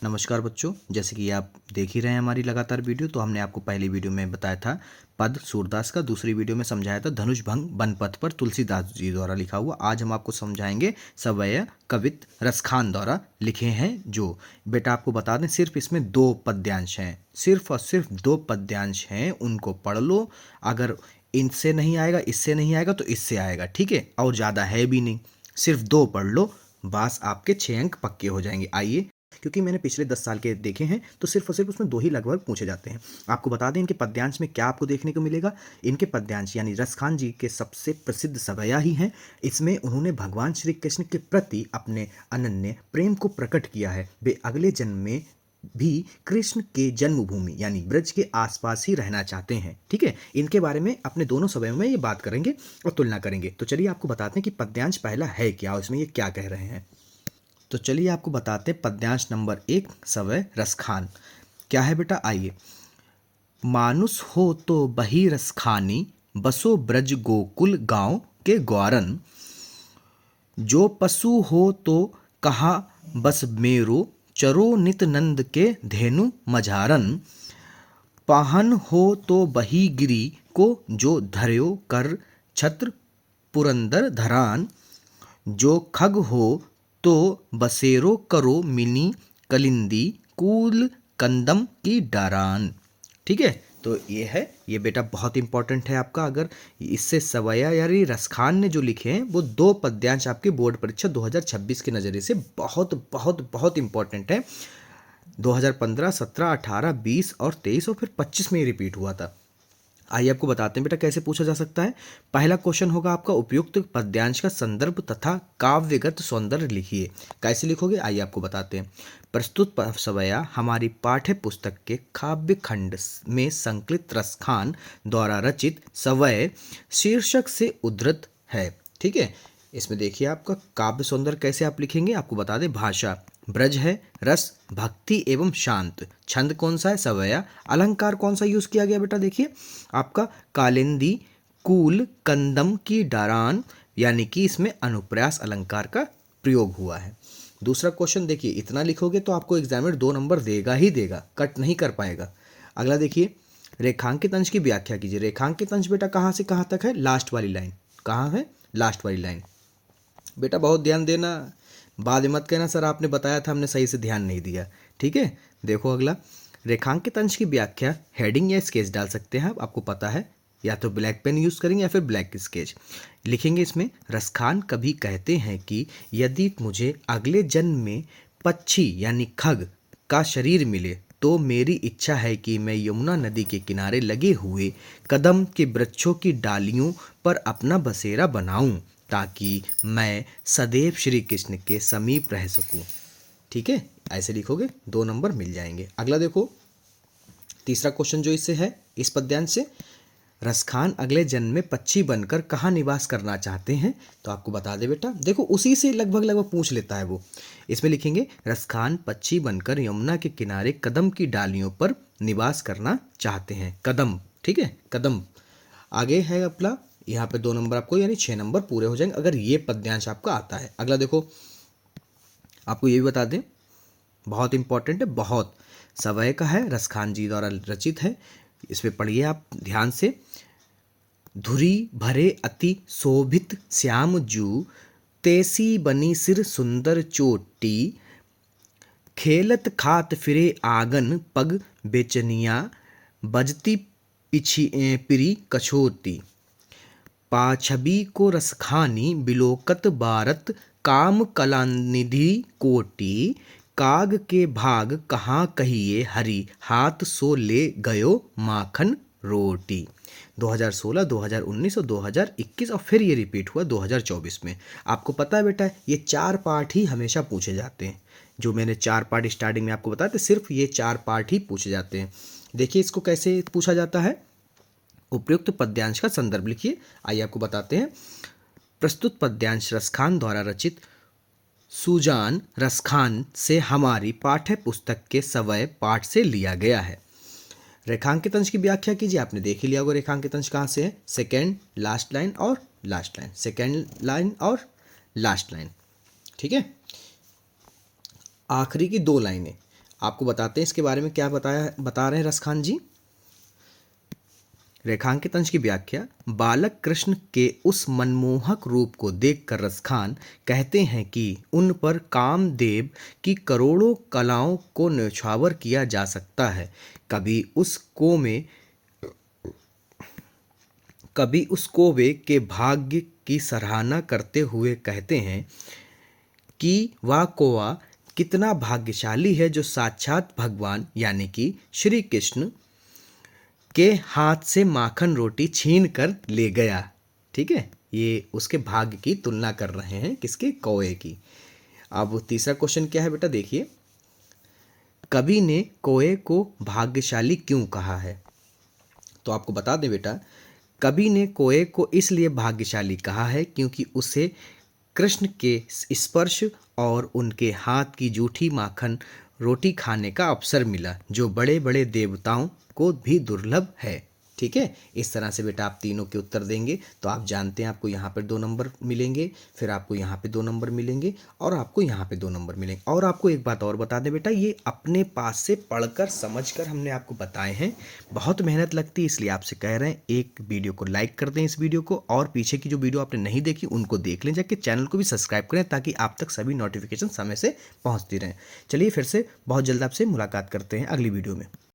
नमस्कार बच्चों, जैसे कि आप देख ही रहे हैं हमारी लगातार वीडियो। तो हमने आपको पहली वीडियो में बताया था पद सूरदास का, दूसरी वीडियो में समझाया था धनुष भंग बनपथ पर तुलसीदास जी द्वारा लिखा हुआ। आज हम आपको समझाएंगे सवैया कवित रसखान द्वारा लिखे हैं। जो बेटा आपको बता दें, सिर्फ इसमें 2 पद्यांश हैं, सिर्फ और सिर्फ 2 पद्यांश हैं, उनको पढ़ लो। अगर इनसे नहीं आएगा, इससे नहीं आएगा तो इससे आएगा, ठीक है। और ज़्यादा है भी नहीं, सिर्फ 2 पढ़ लो, बस आपके 6 अंक पक्के हो जाएंगे। आइए, क्योंकि मैंने पिछले 10 साल के देखे हैं तो सिर्फ और सिर्फ उसमें 2 ही लगभग पूछे जाते हैं। आपको बता दें इनके पद्यांश में क्या आपको देखने को मिलेगा। इनके पद्यांश यानी रसखान जी के सबसे प्रसिद्ध सवैया ही हैं। इसमें उन्होंने भगवान श्री कृष्ण के प्रति अपने अनन्य प्रेम को प्रकट किया है। वे अगले जन्म में भी कृष्ण के जन्मभूमि यानी ब्रज के आसपास ही रहना चाहते हैं, ठीक है। इनके बारे में अपने दोनों सवयों में ये बात करेंगे और तुलना करेंगे। तो चलिए आपको बताते हैं कि पद्यांश पहला है क्या और इसमें ये क्या कह रहे हैं। तो चलिए आपको बताते पद्यांश नंबर 1 सवय रसखान क्या है बेटा। आइए। मानुष हो तो बही रसखानी, बसो ब्रज गोकुल गांव के ग्वारन। जो पशु हो तो कहा बस मेरो, चरो नित नंद के धेनु मझारन। पाहन हो तो बही गिरी को, जो धर्यो कर छत्र पुरंदर धरान। जो खग हो तो बसेरो करो मिनी कलिंदी, कूल कंदम की डारान, ठीक है। तो ये है, ये बेटा बहुत इंपॉर्टेंट है आपका। अगर इससे सवैया यानी रसखान ने जो लिखे हैं वो 2 पद्यांश आपके बोर्ड परीक्षा 2026 के नज़रिए से बहुत बहुत बहुत इंपॉर्टेंट है। 2015, 17, 18, 20 और 23 और फिर 25 में ही रिपीट हुआ था। आइए आपको बताते हैं बेटा कैसे पूछा जा सकता है। पहला क्वेश्चन होगा आपका, उपयुक्त पद्यांश का संदर्भ तथा काव्यगत सौंदर्य लिखिए। कैसे लिखोगे आइए आपको बताते हैं। प्रस्तुत सवैया हमारी पाठ्य पुस्तक के काव्य खंड में संकलित रसखान द्वारा रचित सवय शीर्षक से उद्धृत है, ठीक है। इसमें देखिए आपका काव्य सौंदर्य कैसे आप लिखेंगे। आपको बता दें, भाषा ब्रज है, रस भक्ति एवं शांत, छंद कौन सा है सवैया, अलंकार कौन सा यूज किया गया बेटा देखिए आपका कालिंदी, कूल कंदम की डारान, यानी कि इसमें अनुप्रास अलंकार का प्रयोग हुआ है। दूसरा क्वेश्चन देखिए, इतना लिखोगे तो आपको एग्जामिनर 2 नंबर देगा ही देगा, कट नहीं कर पाएगा। अगला देखिए, रेखांकित अंश की व्याख्या कीजिए। रेखांकित अंश बेटा कहाँ से कहाँ तक है, लास्ट वाली लाइन। कहाँ है, लास्ट वाली लाइन। बेटा बहुत ध्यान देना, बाद में मत कहना सर आपने बताया था हमने सही से ध्यान नहीं दिया, ठीक है। देखो अगला, रेखांकित अंश की व्याख्या हेडिंग या स्केच डाल सकते हैं आप, आपको पता है। या तो ब्लैक पेन यूज़ करेंगे या फिर ब्लैक स्केच लिखेंगे। इसमें रसखान कभी कहते हैं कि यदि मुझे अगले जन्म में पक्षी यानी खग का शरीर मिले तो मेरी इच्छा है कि मैं यमुना नदी के किनारे लगे हुए कदम के वृक्षों की डालियों पर अपना बसेरा बनाऊं, ताकि मैं सदैव श्री कृष्ण के समीप रह सकूं, ठीक है। ऐसे लिखोगे 2 नंबर मिल जाएंगे। अगला देखो, तीसरा क्वेश्चन जो इससे है, इस पद्यांश से, रसखान अगले जन्म में पक्षी बनकर कहाँ निवास करना चाहते हैं। तो आपको बता दे बेटा, देखो उसी से लगभग लगभग पूछ लेता है वो। इसमें लिखेंगे रसखान पक्षी बनकर यमुना के किनारे कदम की डालियों पर निवास करना चाहते हैं। कदम, ठीक है, कदम। आगे है अपना, यहाँ पे 2 नंबर आपको यानी 6 नंबर पूरे हो जाएंगे अगर ये पद्यांश आपका आता है। अगला देखो, आपको ये भी बता दें, बहुत इंपॉर्टेंट है, बहुत सवय का है, रसखान जी द्वारा रचित है। इसमें पढ़िए आप ध्यान से। धुरी भरे अति शोभित श्याम जू, तैसी बनी सिर सुंदर चोटी। खेलत खात फिरे आंगन पग, बेचनिया बजती पिरी कछोती। पाछबी को रसखानी बिलोकत बारत, काम कलानिधि कोटि। काग के भाग कहाँ कहिए हरि, हाथ सो ले गयो माखन रोटी। 2016, 2019 और 2021 और फिर ये रिपीट हुआ 2024 में। आपको पता है बेटा, ये 4 पार्ट ही हमेशा पूछे जाते हैं। जो मैंने 4 पार्ट स्टार्टिंग में आपको बताया था, सिर्फ ये 4 पार्ट ही पूछे जाते हैं। देखिए इसको कैसे पूछा जाता है। उपयुक्त पद्यांश का संदर्भ लिखिए। आइए आपको बताते हैं। प्रस्तुत पद्यांश रसखान द्वारा रचित सुजान रसखान से हमारी पाठ्य पुस्तक के सवय पाठ से लिया गया है। रेखांकित अंश की व्याख्या कीजिए। आपने देख ही लिया होगा रेखांकित अंश कहाँ से है, सेकेंड लास्ट लाइन और लास्ट लाइन, सेकेंड लाइन और लास्ट लाइन, ठीक है। आखिरी की 2 लाइनें, आपको बताते हैं इसके बारे में क्या बता रहे हैं रस खान जी। रेखांकित अंश की व्याख्या। बालक कृष्ण के उस मनमोहक रूप को देखकर रस खान कहते हैं कि उन पर कामदेव की करोड़ों कलाओं को न्यौछावर किया जा सकता है। कभी उस कोवे के भाग्य की सराहना करते हुए कहते हैं कि वह कौवा कितना भाग्यशाली है जो साक्षात भगवान यानी कि श्री कृष्ण के हाथ से माखन रोटी छीन कर ले गया। ठीक है, ये उसके भाग्य की तुलना कर रहे हैं, किसके? कौवे की। अब तीसरा क्वेश्चन क्या है बेटा, देखिए। कवि ने कौवे को भाग्यशाली क्यों कहा है? तो आपको बता दें बेटा, कवि ने कौवे को इसलिए भाग्यशाली कहा है क्योंकि उसे कृष्ण के स्पर्श और उनके हाथ की जूठी माखन रोटी खाने का अवसर मिला, जो बड़े बड़े देवताओं को भी दुर्लभ है। ठीक है, इस तरह से बेटा आप तीनों के उत्तर देंगे तो आप जानते हैं आपको यहाँ पर 2 नंबर मिलेंगे, फिर आपको यहाँ पे 2 नंबर मिलेंगे और आपको यहाँ पे 2 नंबर मिलेंगे। और आपको एक बात और बता दें बेटा, ये अपने पास से पढ़कर समझकर हमने आपको बताए हैं। बहुत मेहनत लगती है, इसलिए आपसे कह रहे हैं एक वीडियो को लाइक कर दें इस वीडियो को, और पीछे की जो वीडियो आपने नहीं देखी उनको देख लें, जाके चैनल को भी सब्सक्राइब करें ताकि आप तक सभी नोटिफिकेशन समय से पहुँचती रहें। चलिए फिर से बहुत जल्द आपसे मुलाकात करते हैं अगली वीडियो में।